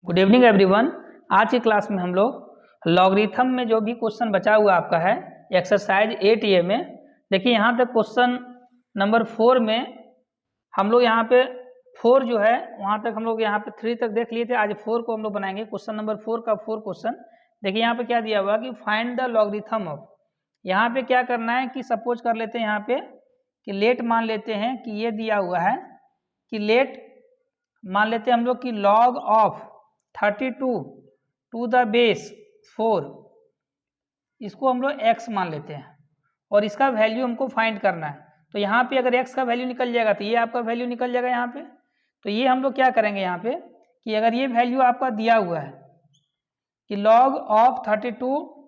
Good evening everyone. आज की class में हम लोग लॉगरिथम में जो भी क्वेश्चन बचा हुआ आपका है एक्सरसाइज 8A में, देखिए यहाँ तक क्वेश्चन नंबर 4 में हम लोग यहाँ पे 4 जो है वहाँ तक हम लोग यहाँ पे 3 तक देख लिए थे। आज 4 को हम लोग बनाएंगे। क्वेश्चन नंबर 4 का 4 क्वेश्चन देखिए यहाँ पे क्या दिया हुआ कि फाइंड द लॉगरिथम ऑफ। यहाँ पे क्या करना है कि सपोज कर लेते हैं यहाँ पे कि लेट मान लेते हैं कि ये दिया हुआ है कि लेट मान लेते हैं हम लोग कि log of 32 to the base 4, इसको हम लोग x मान लेते हैं और इसका वैल्यू हमको फाइंड करना है। तो यहाँ पे अगर x का वैल्यू निकल जाएगा तो ये आपका वैल्यू निकल जाएगा यहाँ पे। तो ये हम लोग क्या करेंगे यहाँ पे कि अगर ये वैल्यू आपका दिया हुआ है कि log of 32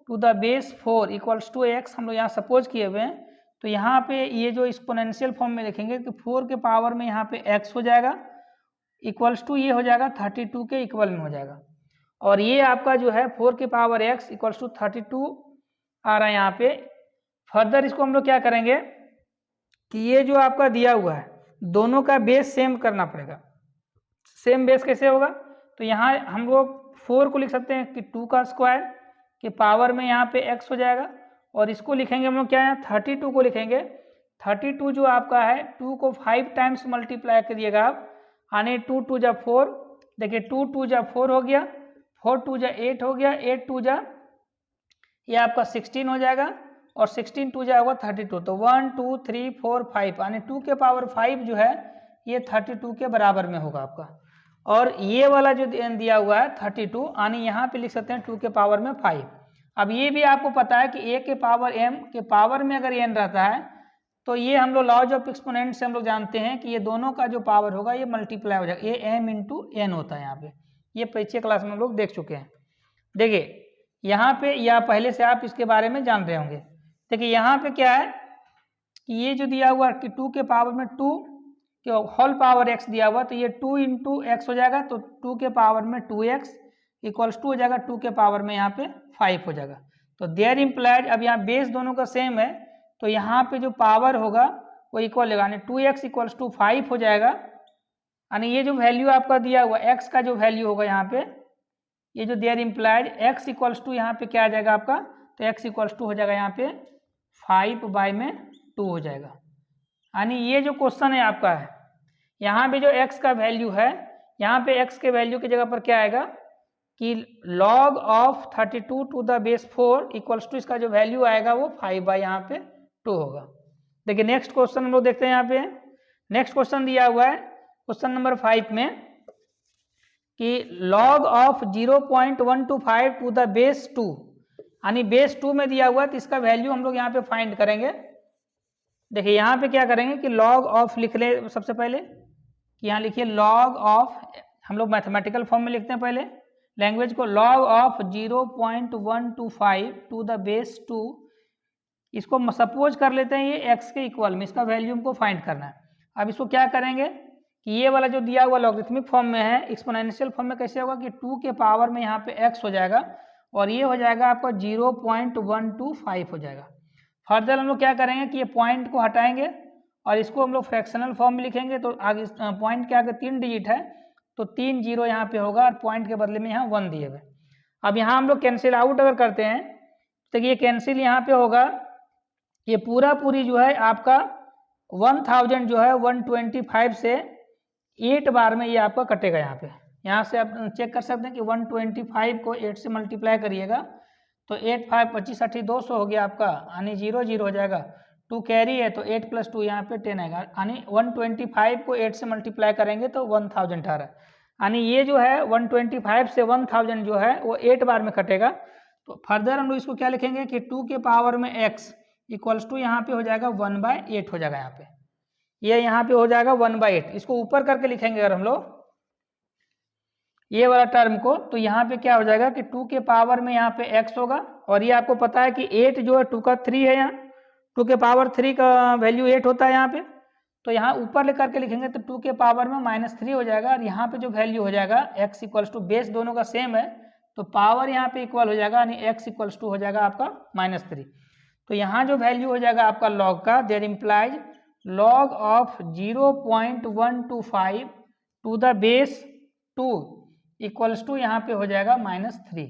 to the base 4 equals to x, हम लोग यहाँ सपोज किए हुए हैं। तो यहाँ पे ये जो एक्सपोनेंशियल फॉर्म में लिखेंगे कि 4 के पावर में यहाँ पे x हो जाएगा इक्वल्स टू ये हो जाएगा 32 के इक्वल में हो जाएगा। और ये आपका जो है 4 के पावर x इक्वल्स टू 32 आ रहा है यहाँ पे। फर्दर इसको हम लोग क्या करेंगे कि ये जो आपका दिया हुआ है दोनों का बेस सेम करना पड़ेगा। सेम बेस कैसे होगा? तो यहाँ हम लोग 4 को लिख सकते हैं कि 2 का स्क्वायर के पावर में यहाँ पे x हो जाएगा। और इसको लिखेंगे हम लोग क्या है 32 को लिखेंगे। 32 जो आपका है 2 को 5 टाइम्स मल्टीप्लाई करिएगा आप, यानी 2 2 जा 4, देखिए 2 2 जा 4 हो गया, 4 2 जा 8 हो गया, 8 2 जा ये आपका 16 हो जाएगा और 16 2 जा होगा 32। तो 1 2 3 4 5 यानी 2 के पावर 5 जो है ये 32 के बराबर में होगा आपका। और ये वाला जो दिया हुआ है 32 यानी यहाँ पे लिख सकते हैं 2 के पावर में 5। अब ये भी आपको पता है कि a के पावर m के पावर में अगर n रहता है तो ये हम लोग लॉज ऑफ एक्सपोनेंट से हम लोग जानते हैं कि ये दोनों का जो पावर होगा ये मल्टीप्लाई हो जाएगा। ये m इंटू n होता है यहाँ पे। ये पिछले क्लास में हम लोग देख चुके हैं। देखिए यहाँ पे या पहले से आप इसके बारे में जान रहे होंगे। देखिए यहाँ पे क्या है कि ये जो दिया हुआ कि 2 के पावर में 2 के होल पावर x दिया हुआ, तो ये 2 इंटू एक्स हो जाएगा। तो 2 के पावर में 2x इक्वल्स 2 हो जाएगा, 2 के पावर में यहाँ पे 5 हो जाएगा। तो देयर इम्प्लाइड, अब यहाँ बेस दोनों का सेम है तो यहाँ पे जो पावर होगा वो इक्वल होगा, यानी 2x इक्वल्स टू 5 हो जाएगा। यानी ये जो वैल्यू आपका दिया हुआ x का जो वैल्यू होगा यहाँ पे, ये जो there implied x equals to यहाँ पे क्या आ जाएगा आपका, तो x इक्वल्स टू हो जाएगा यहाँ पे 5/2 हो जाएगा। यानी ये जो क्वेश्चन है आपका है यहाँ पे जो x का वैल्यू है, यहाँ पे x के वैल्यू की जगह पर क्या आएगा कि log of 32 to the base 4 equals to इसका जो वैल्यू आएगा वो 5/2 होगा। देखिए नेक्स्ट क्वेश्चन हम लोग देखते हैं। यहाँ पे नेक्स्ट क्वेश्चन दिया हुआ है क्वेश्चन नंबर 5 में कि log of 0.125 to the base 2, यानी बेस 2 में दिया हुआ है तो इसका वैल्यू हम लोग यहाँ पे फाइंड करेंगे। देखिए यहाँ पे क्या करेंगे कि log ऑफ लिख ले सबसे पहले कि यहाँ लिखिए log ऑफ, हम लोग मैथमेटिकल फॉर्म में लिखते हैं पहले लैंग्वेज को, log of 0.125 to the base 2, इसको सपोज कर लेते हैं ये x के इक्वल में, इसका वैल्यू हमको फाइंड करना है। अब इसको क्या करेंगे कि ये वाला जो दिया हुआ लॉगरिथमिक फॉर्म में है, एक्सपोनेंशियल फॉर्म में कैसे होगा कि 2 के पावर में यहाँ पे x हो जाएगा और ये हो जाएगा आपका 0.125 हो जाएगा। फर्दर हम लोग क्या करेंगे कि ये पॉइंट को हटाएंगे और इसको हम लोग फ्रैक्शनल फॉर्म में लिखेंगे। तो आगे पॉइंट के आगे 3 डिजिट है तो 3 0 यहाँ पे होगा और पॉइंट के बदले में यहाँ 1 दिए हुए। अब यहाँ हम लोग कैंसिल आउट अगर करते हैं तो ये कैंसिल यहाँ पे होगा, ये पूरी जो है आपका 1000 जो है 125 से 8 बार में ये आपका कटेगा। यहाँ यहाँ से आप चेक कर सकते हैं कि 125 को 8 से मल्टीप्लाई करिएगा तो 8 5 25 80 200 हो गया आपका, यानी 0 0 हो जाएगा। 2 कैरी है तो 8 + 2 यहाँ पे 10 आएगा, यानी 125 को 8 से मल्टीप्लाई करेंगे तो 1000 आ रहा है। यानी ये जो है 125 से 1000 जो है वो 8 बार में कटेगा। तो फर्दर हम लोग इसको क्या लिखेंगे कि 2 के पावर में x इक्वल्स टू यहाँ पे हो जाएगा 1/8 हो जाएगा। यहाँ पे ये यहाँ पे हो जाएगा 1/8। इसको ऊपर करके लिखेंगे अगर हम लोग ये वाला टर्म को, तो यहाँ पे क्या हो जाएगा कि 2 के पावर में यहाँ पे x होगा और ये आपको पता है कि 8 जो है 2 का 3 है, यहाँ 2 के पावर 3 का वैल्यू 8 होता है यहाँ पे। तो यहाँ ऊपर ले करके लिखेंगे तो 2 के पावर में -3 हो जाएगा और यहाँ पे जो वैल्यू हो जाएगा x इक्वल्स टू, बेस दोनों का सेम है तो पावर यहाँ पे इक्वल हो जाएगा, यानी x इक्वल्स टू हो जाएगा आपका -3। तो यहाँ जो वैल्यू हो जाएगा आपका log का, there implies log of 0.125 to the base 2 equals to यहाँ पे हो जाएगा -3।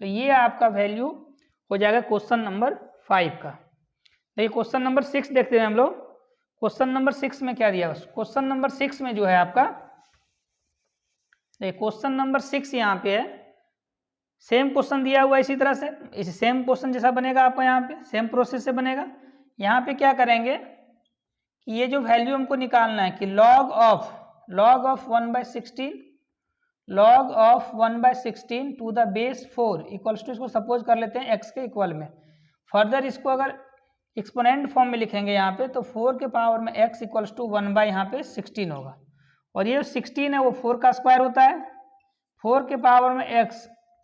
तो ये आपका वैल्यू हो जाएगा क्वेश्चन नंबर 5 का। देखिए क्वेश्चन नंबर 6 देखते हैं हम लोग। क्वेश्चन नंबर 6 में क्या दिया? क्वेश्चन नंबर 6 में जो है आपका, देखिए क्वेश्चन नंबर 6 यहाँ पे है, सेम क्वेश्चन दिया हुआ इसी तरह से, इस सेम क्वेश्चन जैसा बनेगा आपका, यहाँ पे सेम प्रोसेस से बनेगा। यहाँ पे क्या करेंगे कि ये जो वैल्यू हमको निकालना है कि log of 1/16 log of 1/16 to the base 4 equals to, इसको सपोज कर लेते हैं x के इक्वल में। फर्दर इसको अगर एक्सपोनेंट फॉर्म में लिखेंगे यहाँ पे, तो 4 के पावर में x इक्वल्स टू 1 यहाँ पे 16 होगा। और ये जो 16 है वो 4 का स्क्वायर होता है। 4 के पावर में x,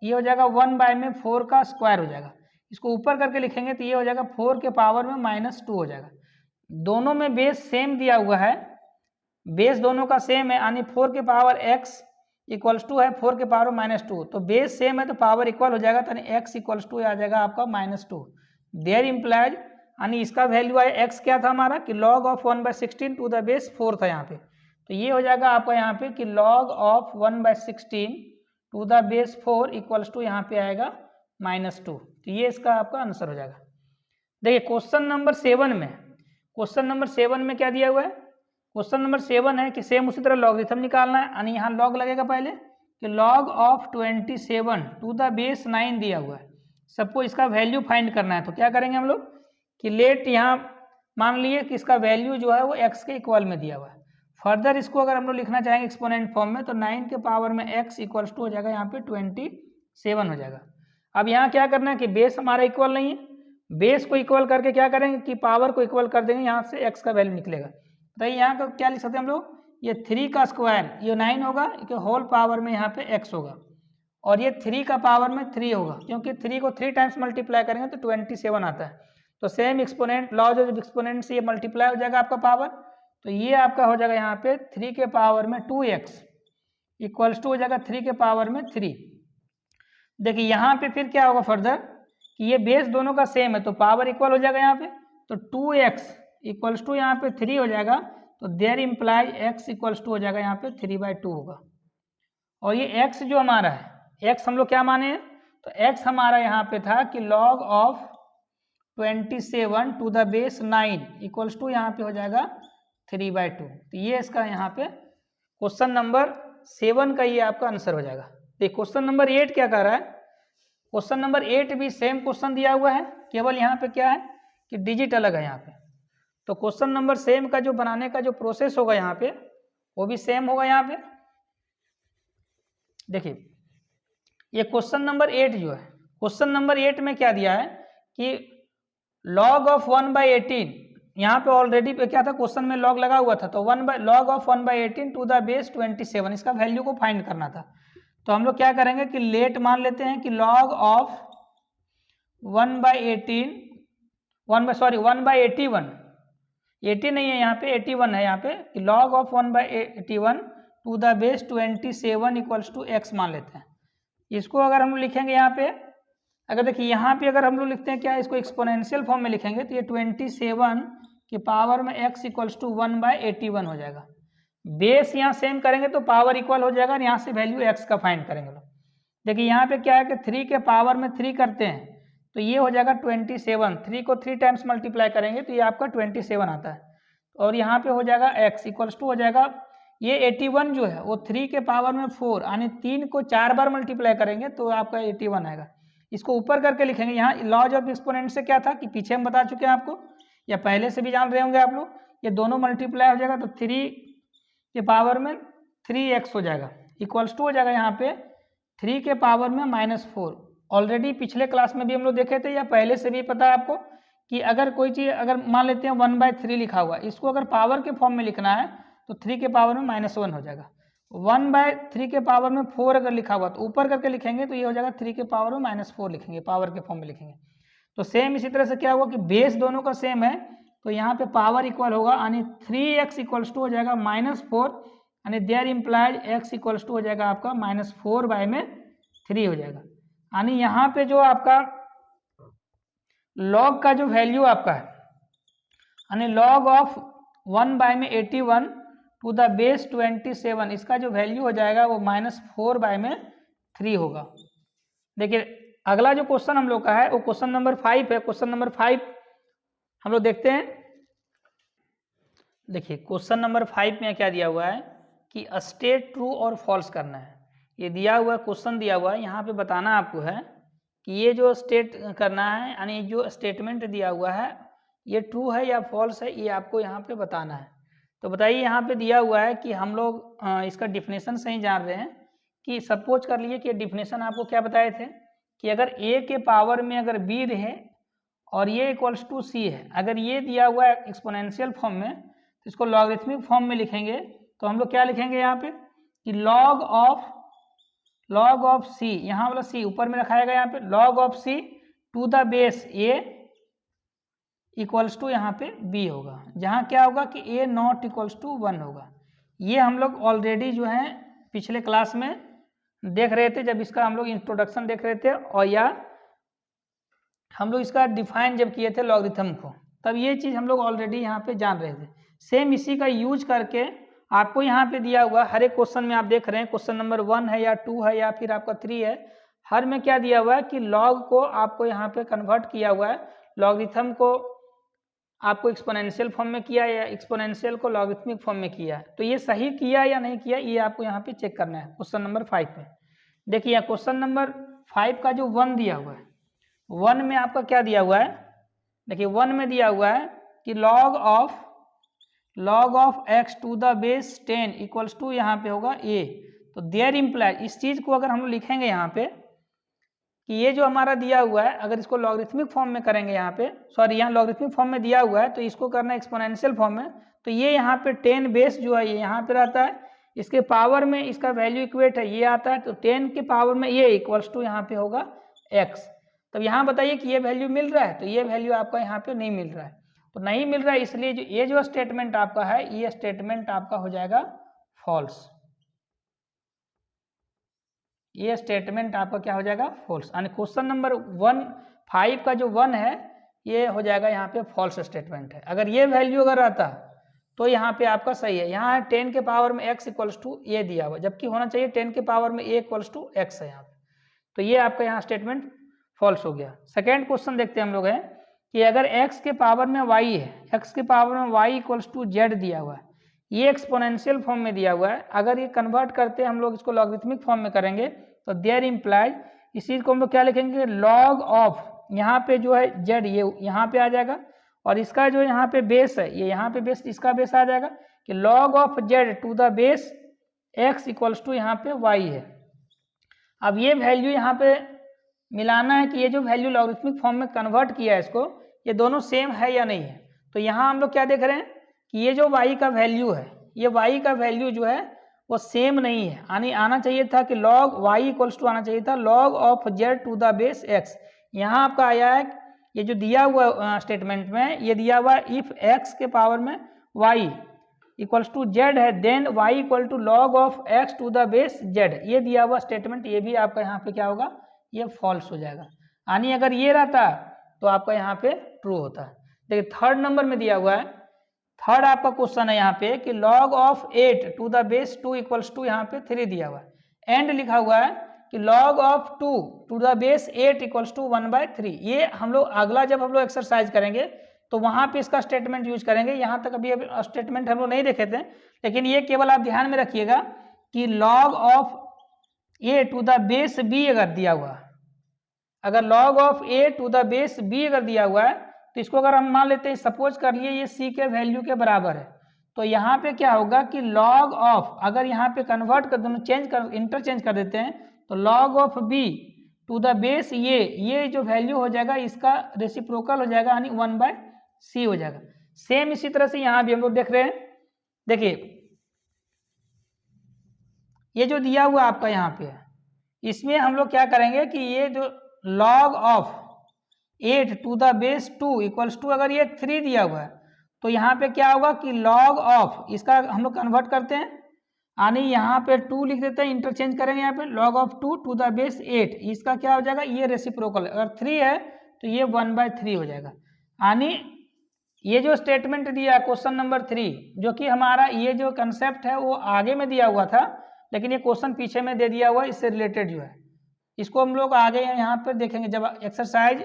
ये हो जाएगा 1 में 4 का स्क्वायर हो जाएगा। इसको ऊपर करके लिखेंगे तो ये हो जाएगा 4 के पावर में -2 हो जाएगा। दोनों में बेस सेम दिया हुआ है, बेस दोनों का सेम है, यानी 4 के पावर x इक्वल्स टू है 4 के पावर -2, तो बेस सेम है तो पावर इक्वल हो जाएगा, तो x इक्वल्स टू आ जाएगा आपका -2। देयर इम्प्लाइज, यानी इसका वैल्यू है x क्या था हमारा कि log of 1/16 to the base 4 था यहाँ पे। तो ये हो जाएगा आपका यहाँ पे कि log of 1/16 to the base 4 equals to यहाँ पे आएगा -2। तो ये इसका आपका आंसर हो जाएगा। देखिए क्वेश्चन नंबर 7 में, क्वेश्चन नंबर 7 में क्या दिया हुआ है? क्वेश्चन नंबर 7 है कि सेम उसी तरह लॉगरिथम निकालना है, यानी यहाँ लॉग लगेगा पहले कि log of 27 to the base 9 दिया हुआ है, सबको इसका वैल्यू फाइंड करना है। तो क्या करेंगे हम लोग कि लेट यहाँ मान लिए कि इसका वैल्यू जो है वो x के इक्वल में दिया हुआ है। फर्दर इसको अगर हम लोग लिखना चाहेंगे एक्सपोनेंट फॉर्म में, तो 9 के पावर में x इक्वल्स टू हो जाएगा यहाँ पे 27 हो जाएगा। अब यहाँ क्या करना है कि बेस हमारा इक्वल नहीं है, बेस को इक्वल करके क्या करेंगे कि पावर को इक्वल कर देंगे, यहाँ से x का वैल्यू निकलेगा। तो यहाँ का क्या लिख सकते हैं हम लोग, ये 3 का स्क्वायर ये 9 होगा, होल पावर में यहाँ पे x होगा, और ये 3 का पावर में 3 होगा, क्योंकि 3 को 3 टाइम्स मल्टीप्लाई करेंगे तो 27 आता है। तो same exponent laws of exponent से ये मल्टीप्लाई हो जाएगा आपका पावर। तो ये आपका हो जाएगा यहाँ पे 3 के पावर में 2x इक्वल्स टू हो जाएगा 3 के पावर में 3। देखिए यहाँ पे फिर क्या होगा फर्दर कि ये बेस दोनों का सेम है तो पावर इक्वल हो जाएगा यहाँ पे, तो 2x इक्वल्स टू यहाँ पे 3 हो जाएगा, तो there implies x equals to हो जाएगा यहाँ पे 3/2 होगा। और ये x जो हमारा है, x हम लोग क्या माने हैं, तो x हमारा यहाँ पे था कि log of 27 to the base 9 equals to यहाँ पे हो जाएगा 3/2। तो ये इसका यहाँ पे क्वेश्चन नंबर 7 का ये आपका आंसर हो जाएगा। देखिए क्वेश्चन नंबर 8 क्या कर रहा है, क्वेश्चन नंबर 8 भी सेम क्वेश्चन दिया हुआ है, केवल यहाँ पे क्या है कि डिजिट अलग है यहाँ पे। तो क्वेश्चन नंबर सेम का जो बनाने का जो प्रोसेस होगा यहाँ पे वो भी सेम होगा यहाँ पे। देखिए ये क्वेश्चन नंबर 8 जो है, क्वेश्चन नंबर 8 में क्या दिया है कि log ऑफ 1/18, यहाँ पे ऑलरेडी पे क्या था क्वेश्चन में log लगा हुआ था, तो log of 1/18 to the base 27 इसका वैल्यू को फाइंड करना था। तो हम लोग क्या करेंगे कि लेट मान लेते हैं कि log ऑफ 1/81 80 नहीं है यहाँ पे 81 है यहाँ पे कि log of 1/81 to the base 27 equals to x मान लेते हैं। इसको अगर हम लिखेंगे यहाँ पे, अगर देखिए यहाँ पे अगर हम लोग लिखते हैं क्या, इसको एक्सपोनेंशियल फॉर्म में लिखेंगे तो ये 27 के पावर में x इक्वल्स टू 1/81 हो जाएगा। बेस यहाँ सेम करेंगे तो पावर इक्वल हो जाएगा, और यहाँ से वैल्यू x का फाइंड करेंगे लोग। देखिए यहाँ पे क्या है कि 3 के पावर में 3 करते हैं तो ये हो जाएगा 27, 3 को 3 टाइम्स मल्टीप्लाई करेंगे तो ये आपका 27 आता है, और यहाँ पे हो जाएगा x इक्वल्स टू हो जाएगा ये 81 जो है वो 3 के पावर में 4, यानी 3 को 4 बार मल्टीप्लाई करेंगे तो आपका 81 आएगा। इसको ऊपर करके लिखेंगे, यहाँ लॉज ऑफ एक्सपोनेंट से क्या था कि पीछे हम बता चुके हैं आपको, या पहले से भी जान रहे होंगे आप लोग, ये दोनों मल्टीप्लाई हो जाएगा तो 3 के पावर में 3x हो जाएगा इक्वल्स टू हो जाएगा यहाँ पे 3 के पावर में -4। ऑलरेडी पिछले क्लास में भी हम लोग देखे थे, या पहले से भी पता है आपको कि अगर कोई चीज़ अगर मान लेते हैं 1/3 लिखा हुआ, इसको अगर पावर के फॉर्म में लिखना है तो 3 के पावर में -1 हो जाएगा। 1/3 के पावर में 4 अगर लिखा हुआ तो ऊपर करके लिखेंगे तो ये हो जाएगा 3 के पावर में -4 लिखेंगे, पावर के फॉर्म में लिखेंगे। तो सेम इसी तरह से क्या हुआ कि बेस दोनों का सेम है तो यहाँ पे पावर इक्वल होगा, यानी 3x इक्वल्स टू हो जाएगा -4, यानी there implies x equals to हो जाएगा आपका -4/3 हो जाएगा। यानी यहाँ पे जो आपका log का जो वैल्यू आपका है, यानी log of 1/81 to the base 27, इसका जो वैल्यू हो जाएगा वो -4/3 होगा। देखिए अगला जो क्वेश्चन हम लोग का है वो क्वेश्चन नंबर 5 है। क्वेश्चन नंबर 5 हम लोग देखते हैं। देखिए क्वेश्चन नंबर 5 में क्या दिया हुआ है कि स्टेट ट्रू और फॉल्स करना है। ये दिया हुआ क्वेश्चन दिया हुआ है, यहाँ पे बताना आपको है कि ये जो स्टेट करना है, यानी जो स्टेटमेंट दिया हुआ है ये ट्रू है या फॉल्स है, ये आपको यहाँ पे बताना है। तो बताइए यहाँ पे दिया हुआ है कि हम लोग इसका डिफिनेशन सही जान रहे हैं कि सपोज कर लिए कि डिफिनेशन आपको क्या बताए थे कि अगर a के पावर में अगर b रहे और ये इक्वल्स टू c है, अगर ये दिया हुआ है एक्सपोनेंशियल फॉर्म में तो इसको लॉगरिथमिक फॉर्म में लिखेंगे। तो हम लोग क्या लिखेंगे यहाँ पे कि log ऑफ c, यहाँ वाला c ऊपर में रखाएगा, यहाँ पे log of c to the base a equals to यहाँ पे b होगा, जहाँ क्या होगा कि a नॉट इक्वल्स टू 1 होगा। ये हम लोग ऑलरेडी जो है पिछले क्लास में देख रहे थे, जब इसका हम लोग इंट्रोडक्शन देख रहे थे और या हम लोग इसका डिफाइन जब किए थे लॉगरिथम को, तब ये चीज़ हम लोग ऑलरेडी यहाँ पे जान रहे थे। सेम इसी का यूज करके आपको यहाँ पे दिया हुआ हर एक क्वेश्चन में आप देख रहे हैं, क्वेश्चन नंबर 1 है या 2 है या फिर आपका 3 है, हर में क्या दिया हुआ है कि लॉग को आपको यहाँ पे कन्वर्ट किया हुआ है, लॉगरिथम को आपको एक्सपोनेंशियल फॉर्म में किया या एक्सपोनेंशियल को लॉगरिथमिक फॉर्म में किया। तो ये सही किया या नहीं किया ये आपको यहाँ पे चेक करना है क्वेश्चन नंबर 5 में। देखिए क्वेश्चन नंबर 5 का जो 1 दिया हुआ है, 1 में आपका क्या दिया हुआ है, देखिए 1 में दिया हुआ है कि log of x to the base 10 equals to यहाँ पे होगा a। तो देयर इम्प्लाइज, इस चीज़ को अगर हम लोग लिखेंगे यहाँ पे कि ये जो हमारा दिया हुआ है अगर इसको लॉगरिथमिक फॉर्म में करेंगे, यहाँ पे सॉरी यहाँ लॉगरिथमिक फॉर्म में दिया हुआ है तो इसको करना एक्सपोनेंशियल फॉर्म में, तो ये यहाँ पे 10 बेस जो है ये यहाँ पे रहता है, इसके पावर में इसका वैल्यू इक्वेट है ये आता है, तो 10 के पावर में ये इक्वल्स टू यहाँ पे होगा x। तब यहाँ बताइए कि ये वैल्यू मिल रहा है, तो ये वैल्यू आपका यहाँ पे नहीं मिल रहा है। तो नहीं मिल रहा है इसलिए जो ये जो स्टेटमेंट आपका है ये स्टेटमेंट आपका हो जाएगा फॉल्स। ये स्टेटमेंट आपका क्या हो जाएगा फॉल्स, यानी क्वेश्चन नंबर 5 का जो 1 है ये हो जाएगा यहाँ पे फॉल्स स्टेटमेंट है। अगर ये वैल्यू अगर आता तो यहाँ पे आपका सही है। यहाँ 10 के पावर में x इक्वल्स टू ए दिया हुआ, जबकि होना चाहिए 10 के पावर में a इक्वल्स टू x है यहाँ पे, तो ये आपका यहाँ स्टेटमेंट फॉल्स हो गया। सेकेंड क्वेश्चन देखते हैं हम लोग है कि अगर x के पावर में y है, x के पावर में y इक्वल्स टू z दिया हुआ है, ये एक्सपोनेंशियल फॉर्म में दिया हुआ है, अगर ये कन्वर्ट करते हम लोग इसको लॉगरिथमिक फॉर्म में करेंगे तो देयर इम्प्लाइज इस चीज को हम लोग क्या लिखेंगे log ऑफ यहाँ पे जो है z ये यहाँ पे आ जाएगा और इसका जो यहाँ पे बेस है ये यहाँ पे बेस इसका बेस आ जाएगा कि log of z to the base x equals to यहाँ पे y है। अब ये वैल्यू यहाँ पे मिलाना है कि ये जो वैल्यू लॉगरिथमिक फॉर्म में कन्वर्ट किया है इसको, ये दोनों सेम है या नहीं है। तो यहाँ हम लोग क्या देख रहे हैं कि ये जो y का वैल्यू है, ये y का वैल्यू जो है वो सेम नहीं है, यानी आना चाहिए था कि log y इक्वल्स टू आना चाहिए था log of z to the base x। यहाँ आपका आया है ये जो दिया हुआ स्टेटमेंट में ये दिया हुआ इफ x के पावर में y इक्वल्स टू z है then y equal to log of x to the base z, ये दिया हुआ स्टेटमेंट ये भी आपका यहाँ पे क्या होगा ये फॉल्स हो जाएगा। यानी अगर ये रहता तो आपका यहाँ पे ट्रू होता है। देखिए थर्ड नंबर में दिया हुआ है, थर्ड आपका क्वेश्चन है यहाँ पे कि log of 8 to the base 2 equals to यहाँ पे 3 दिया हुआ है, एंड लिखा हुआ है कि log of 2 to the base 8 equals to 1/3। ये हम लोग अगला जब हम लोग एक्सरसाइज करेंगे तो वहाँ पे इसका स्टेटमेंट यूज करेंगे। यहाँ तक अभी स्टेटमेंट हम लोग नहीं देखे थे, लेकिन ये केवल आप ध्यान में रखिएगा कि log of a to the base b अगर दिया हुआ, अगर log of a to the base b अगर दिया हुआ है तो इसको अगर हम मान लेते हैं सपोज कर लिए ये c के वैल्यू के बराबर है, तो यहाँ पे क्या होगा कि log ऑफ अगर यहाँ पे कन्वर्ट कर दोनों चेंज कर इंटरचेंज कर देते हैं तो log of b to the base ये जो वैल्यू हो जाएगा इसका रेसिप्रोकल हो जाएगा, यानी 1/c हो जाएगा। सेम इसी तरह से यहाँ भी हम लोग देख रहे हैं। देखिए ये जो दिया हुआ आपका यहाँ पे है इसमें हम लोग क्या करेंगे कि ये जो log of 8 to the base 2 equals to अगर ये 3 दिया हुआ है तो यहाँ पे क्या होगा कि log ऑफ इसका हम लोग कन्वर्ट करते हैं, यानी यहाँ पे 2 लिख देते हैं, इंटरचेंज करेंगे यहाँ पे log of 2 to the base 8, इसका क्या हो जाएगा ये रेसिप्रोकल, अगर 3 है तो ये 1/3 हो जाएगा। यानी ये जो स्टेटमेंट दिया क्वेश्चन नंबर 3, जो कि हमारा ये जो कंसेप्ट है वो आगे में दिया हुआ था, लेकिन ये क्वेश्चन पीछे में दे दिया हुआ है, इससे रिलेटेड जो है इसको हम लोग आगे यहाँ पर देखेंगे। जब एक्सरसाइज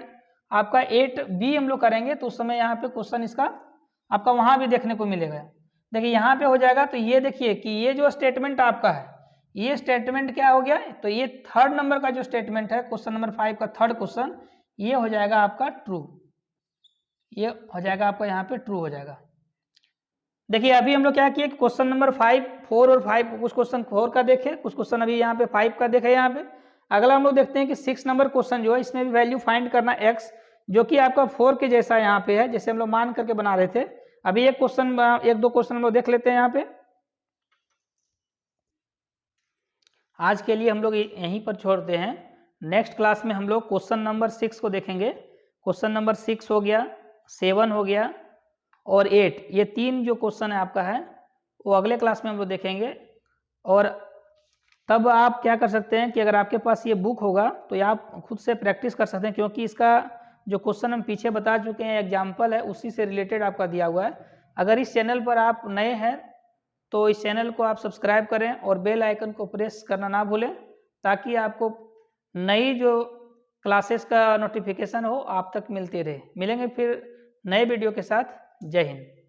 आपका 8B हम लोग करेंगे तो उस समय यहाँ पे क्वेश्चन इसका आपका वहाँ भी देखने को मिलेगा। देखिए यहाँ पे हो जाएगा, तो ये देखिए कि ये जो स्टेटमेंट आपका है, ये स्टेटमेंट क्या हो गया, तो ये थर्ड नंबर का जो स्टेटमेंट है क्वेश्चन नंबर 5 का थर्ड क्वेश्चन, ये हो जाएगा आपका ट्रू, ये हो जाएगा आपका यहाँ पे ट्रू हो जाएगा। देखिए अभी हम लोग क्या किए, क्वेश्चन नंबर 5, 4 और 5, कुछ क्वेश्चन 4 का देखे, कुछ क्वेश्चन अभी यहाँ पे 5 का देखे। यहाँ पे अगला हम लोग देखते हैं कि 6 नंबर क्वेश्चन जो है, इसमें भी वैल्यू फाइंड करना x, जो कि आपका 4 के जैसा यहाँ पे है, जैसे हम लोग मान करके बना रहे थे। अभी एक दो क्वेश्चन हम लोग देख लेते हैं यहाँ पे। आज के लिए हम लोग यहीं पर छोड़ते हैं, नेक्स्ट क्लास में हम लोग क्वेश्चन नंबर 6 को देखेंगे। क्वेश्चन नंबर 6 हो गया, 7 हो गया और 8, ये 3 जो क्वेश्चन है आपका है वो अगले क्लास में हम लोग देखेंगे। और तब आप क्या कर सकते हैं कि अगर आपके पास ये बुक होगा तो आप खुद से प्रैक्टिस कर सकते हैं, क्योंकि इसका जो क्वेश्चन हम पीछे बता चुके हैं, एग्जाम्पल है, उसी से रिलेटेड आपका दिया हुआ है। अगर इस चैनल पर आप नए हैं तो इस चैनल को आप सब्सक्राइब करें और बेल आइकन को प्रेस करना ना भूलें, ताकि आपको नई जो क्लासेस का नोटिफिकेशन हो आप तक मिलती रहे। मिलेंगे फिर नए वीडियो के साथ। जय हिंद।